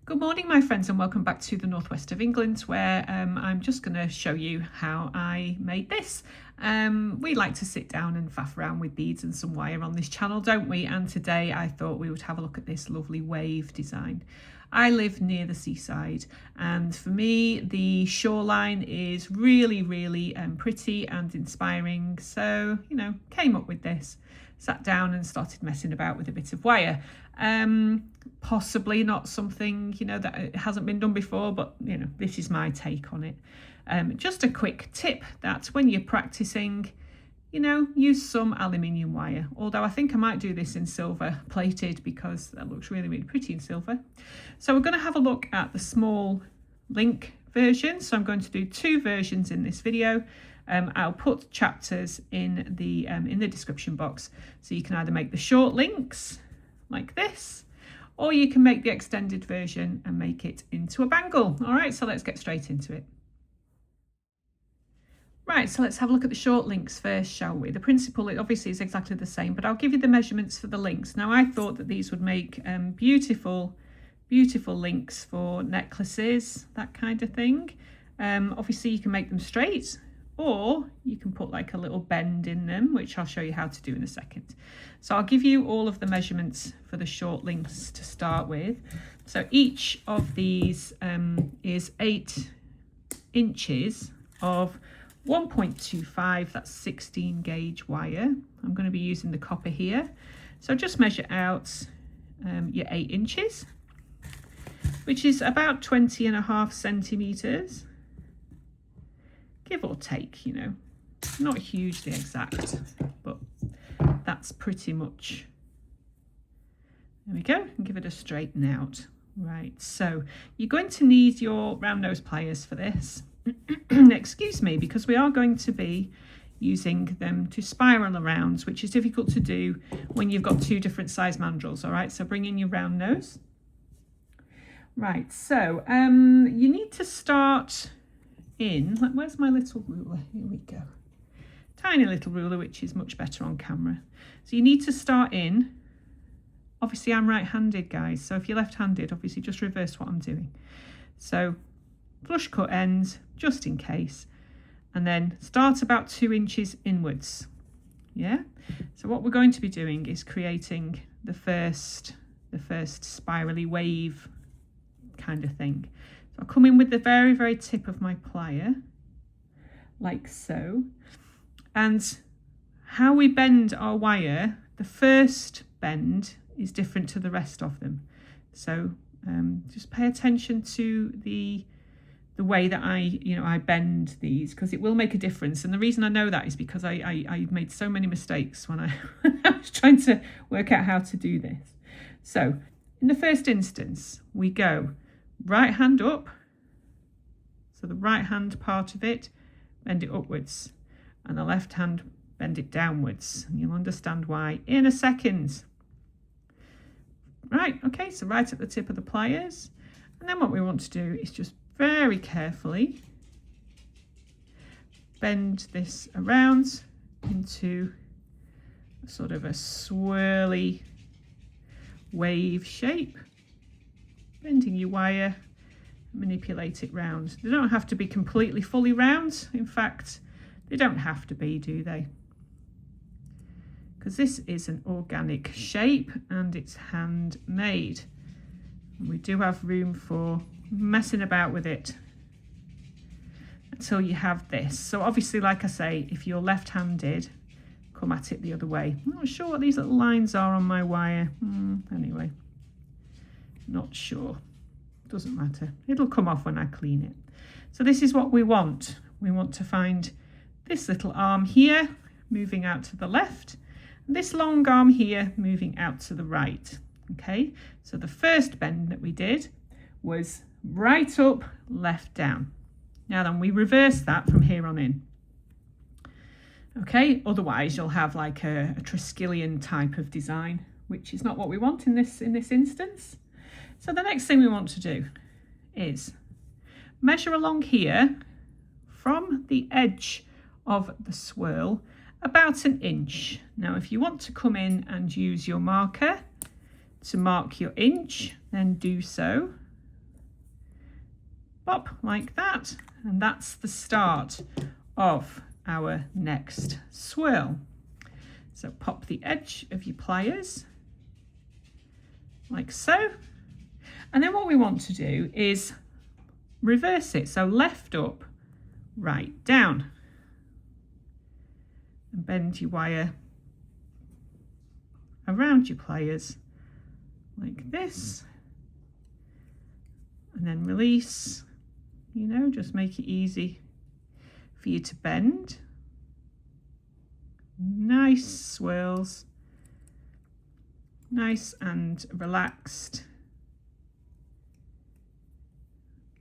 Good morning, my friends, and welcome back to the northwest of England, where I'm just going to show you how I made this. We like to sit down and faff around with beads and some wire on this channel, don't we? And today I thought we would have a look at this lovely wave design. I live near the seaside, and for me the shoreline is really pretty and inspiring, so came up with this, sat down and started messing about with a bit of wire. Possibly not something that hasn't been done before, but this is my take on it. Just a quick tip that when you're practicing, use some aluminium wire, although I think I might do this in silver plated because that looks really pretty in silver. So we're going to have a look at the small link version, so I'm going to do two versions in this video. I'll put chapters in the description box, so you can either make the short links like this, or you can make the extended version and make it into a bangle. All right, so let's get straight into it. Right, so let's have a look at the short links first, shall we? The principle, it obviously is exactly the same, but I'll give you the measurements for the links. Now, I thought that these would make beautiful links for necklaces, that kind of thing. Obviously, you can make them straight, or you can put like a little bend in them, which I'll show you how to do in a second. So I'll give you all of the measurements for the short links to start with. So each of these is 8 inches of 1.25, that's 16 gauge wire. I'm going to be using the copper here. So just measure out your 8 inches, which is about 20.5 centimeters. Give or take, not hugely exact, but that's pretty much. There we go, and give it a straighten out. Right, so you're going to need your round nose pliers for this. Excuse me, because we are going to be using them to spiral around, which is difficult to do when you've got two different size mandrels. All right, so bring in your round nose. Right, so you need to start in, where's my little ruler? Here we go. Tiny little ruler, which is much better on camera. So you need to start in, obviously I'm right-handed, guys, so if you're left-handed, obviously just reverse what I'm doing. So flush cut ends, just in case, and then start about 2 inches inwards. Yeah, so what we're going to be doing is creating the first spirally wave kind of thing. So I'll come in with the very tip of my plier, like so. And how we bend our wire, the first bend is different to the rest of them. So just pay attention to the way that I bend these, because it will make a difference. And the reason I know that is because I made so many mistakes when I was trying to work out how to do this. So in the first instance, we go right hand up, so the right hand part of it, bend it upwards, and the left hand, bend it downwards, and you'll understand why in a second. Right, okay, so right at the tip of the pliers, and then what we want to do is just very carefully bend this around into sort of a swirly wave shape, bending your wire, manipulate it round. They don't have to be completely fully round. In fact, they don't have to be, do they? Because this is an organic shape and it's handmade. We do have room for messing about with it until you have this. So obviously, like I say, if you're left-handed, come at it the other way. I'm not sure what these little lines are on my wire. Anyway, not sure. Doesn't matter. It'll come off when I clean it. So this is what we want. We want to find this little arm here moving out to the left, and this long arm here moving out to the right. Okay, so the first bend that we did was right up, left down. Now then, we reverse that from here on in. Okay, otherwise you'll have like a Triskelion type of design, which is not what we want in this instance. So the next thing we want to do is measure along here from the edge of the swirl about 1 inch. Now, if you want to come in and use your marker to mark your inch, then do so. Pop like that, and that's the start of our next swirl. So pop the edge of your pliers like so, and then what we want to do is reverse it, so left up, right down, and bend your wire around your pliers like this, and then release. You know, just make it easy for you to bend. Nice swirls, nice and relaxed.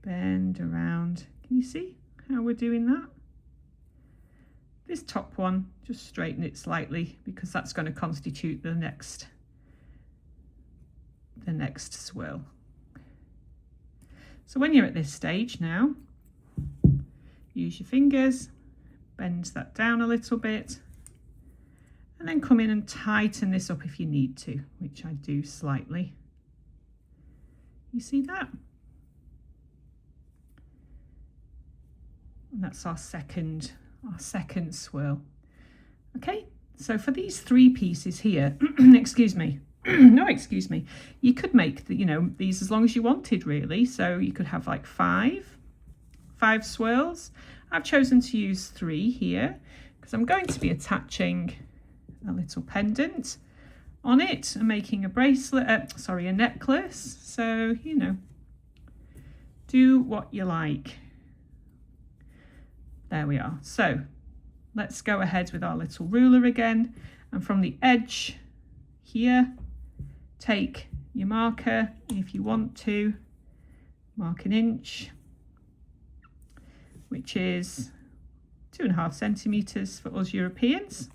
Bend around. Can you see how we're doing that? This top one, just straighten it slightly because that's going to constitute the next swirl. So when you're at this stage now, use your fingers, bend that down a little bit, and then come in and tighten this up if you need to, which I do slightly. You see that? And that's our second swirl. Okay, so for these 3 pieces here, excuse me, no, excuse me, you could make the, you know, these as long as you wanted really. So you could have like five swirls. I've chosen to use 3 here because I'm going to be attaching a little pendant on it and making a bracelet, a necklace. So, you know, do what you like. There we are. So let's go ahead with our little ruler again, and from the edge here, take your marker, and if you want to, mark 1 inch, which is 2.5 centimeters for us Europeans,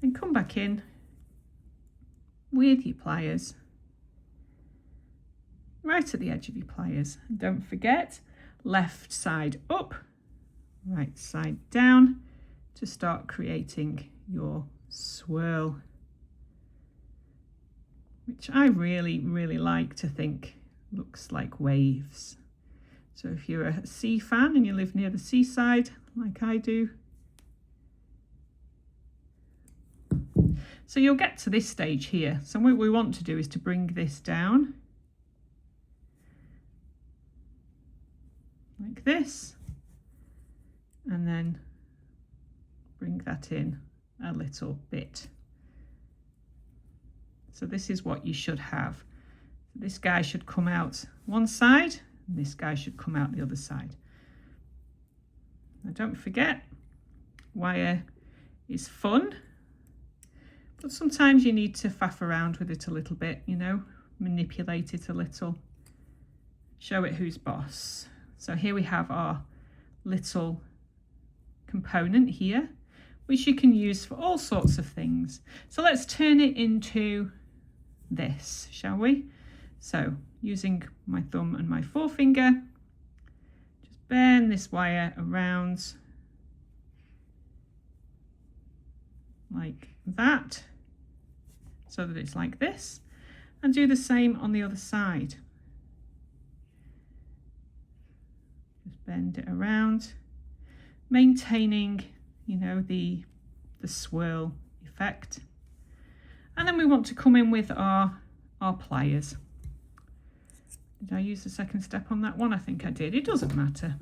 and come back in with your pliers right at the edge of your pliers. And don't forget, left side up, right side down to start creating your swirl, which I really like to think looks like waves. So if you're a sea fan and you live near the seaside like I do, so you'll get to this stage here. So what we want to do is to bring this down like this, and then bring that in a little bit. So this is what you should have. This guy should come out one side, and this guy should come out the other side. Now don't forget, wire is fun, but sometimes you need to faff around with it a little bit, you know, manipulate it a little, show it who's boss. So here we have our little component here, which you can use for all sorts of things. So let's turn it into this, shall we? So using my thumb and my forefinger, just bend this wire around like that, so that it's like this, and do the same on the other side. Just bend it around, maintaining, you know, the swirl effect. And then we want to come in with our pliers. Did I use the second step on that one? I think I did. It doesn't matter.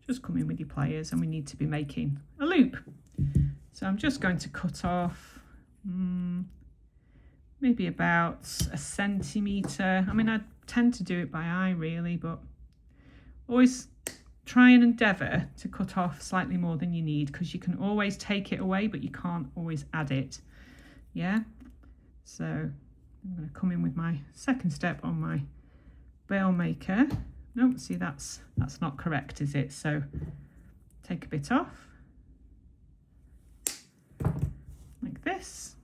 Just come in with your pliers, and we need to be making a loop. So I'm just going to cut off maybe about 1 centimetre. I mean, I tend to do it by eye really, but always try and endeavour to cut off slightly more than you need, because you can always take it away, but you can't always add it. Yeah, so I'm going to come in with my second step on my bail maker. No, see, that's not correct, is it? So take a bit off like this,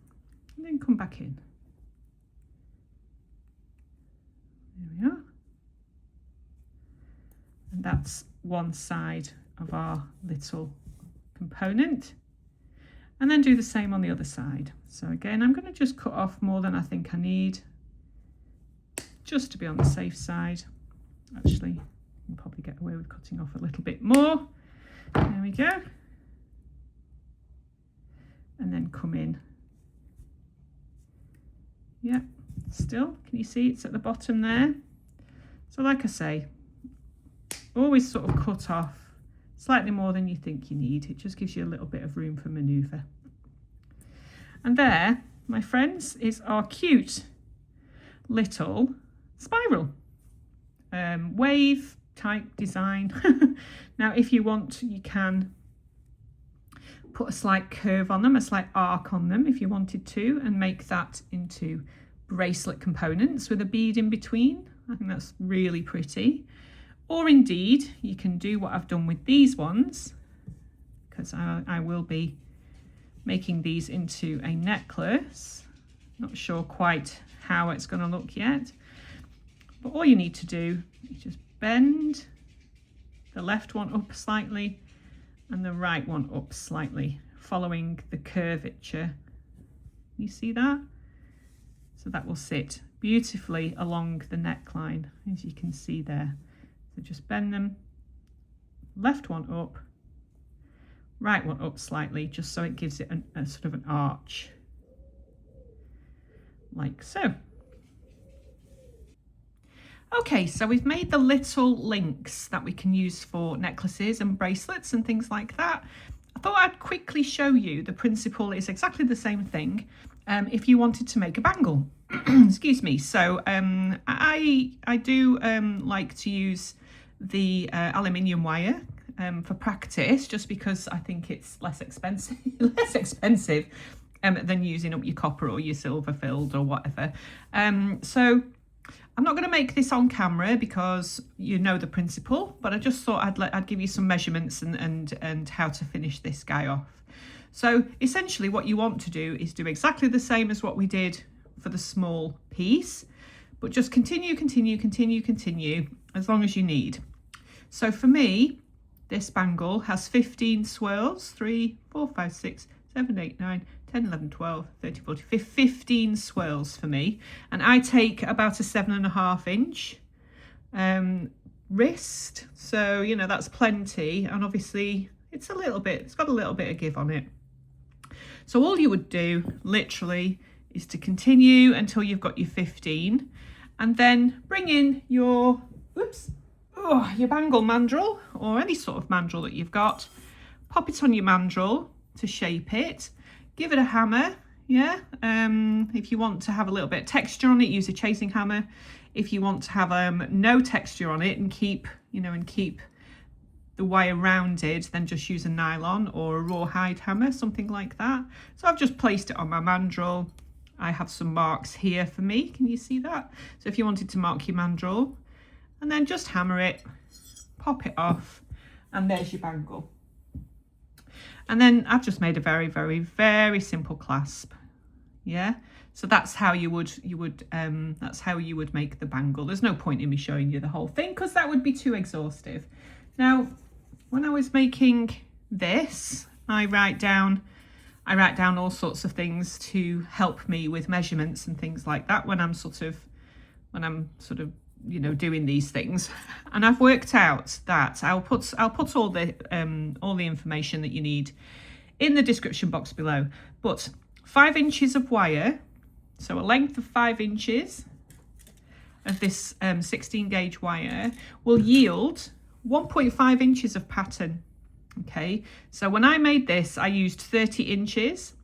and then come back in. There we are. And that's one side of our little component. And then do the same on the other side. So again, I'm going to just cut off more than I think I need, just to be on the safe side. Actually, you can probably get away with cutting off a little bit more. There we go. And then come in. Yeah, still, can you see it's at the bottom there? So like I say, always sort of cut off slightly more than you think you need. It just gives you a little bit of room for manoeuvre. And there, my friends, is our cute little spiral wave type design. Now, if you want, you can put a slight curve on them, a slight arc on them if you wanted to, and make that into bracelet components with a bead in between. I think that's really pretty. Or indeed, you can do what I've done with these ones, because I will be making these into a necklace. Not sure quite how it's going to look yet, but all you need to do is just bend the left one up slightly and the right one up slightly, following the curvature. You see that? So that will sit beautifully along the neckline, as you can see there. So just bend them, left one up, right one up slightly, just so it gives it a sort of an arch, like so. Okay, so we've made the little links that we can use for necklaces and bracelets and things like that. I thought I'd quickly show you the principle is exactly the same thing if you wanted to make a bangle. Excuse me. So I do like to use the aluminium wire for practice, just because I think it's less expensive than using up your copper or your silver filled or whatever. So I'm not going to make this on camera because you know the principle, but I just thought I'd give you some measurements and how to finish this guy off. So essentially what you want to do is do exactly the same as what we did for the small piece, but just continue as long as you need. So for me, this bangle has 15 swirls, 3, 4, 5, 6, 7, 8, 9, 10, 11, 12, 13, 14, 15 swirls for me. And I take about a 7.5 inch wrist. So, you know, that's plenty. And obviously it's got a little bit of give on it. So all you would do literally is to continue until you've got your 15, and then bring in your bangle mandrel or any sort of mandrel that you've got. Pop it on your mandrel to shape it. Give it a hammer, yeah. If you want to have a little bit of texture on it, use a chasing hammer. If you want to have no texture on it and keep the wire rounded, then just use a nylon or a rawhide hammer, something like that. So I've just placed it on my mandrel. I have some marks here for me. Can you see that? So if you wanted to mark your mandrel, and then just hammer it, pop it off, and there's your bangle. And then I've just made a very, very, very simple clasp. Yeah. So that's how you would make the bangle. There's no point in me showing you the whole thing because that would be too exhaustive. Now, when I was making this, I write down all sorts of things to help me with measurements and things like that when I'm sort of you know, doing these things. And I've worked out that I'll put all the information that you need in the description box below. But 5 inches of wire, so a length of 5 inches of this 16 gauge wire will yield 1.5 inches of pattern. Okay, so when I made this, I used 30 inches,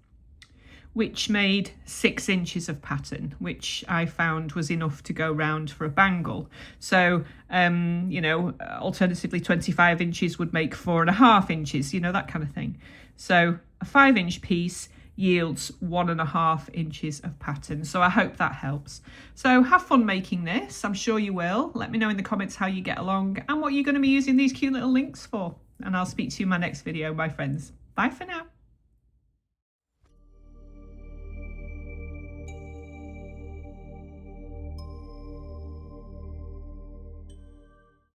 which made 6 inches of pattern, which I found was enough to go round for a bangle. So, you know, alternatively 25 inches would make 4.5 inches, you know, that kind of thing. So a 5 inch piece yields 1.5 inches of pattern. So I hope that helps. So have fun making this. I'm sure you will. Let me know in the comments how you get along and what you're going to be using these cute little links for. And I'll speak to you in my next video, my friends. Bye for now.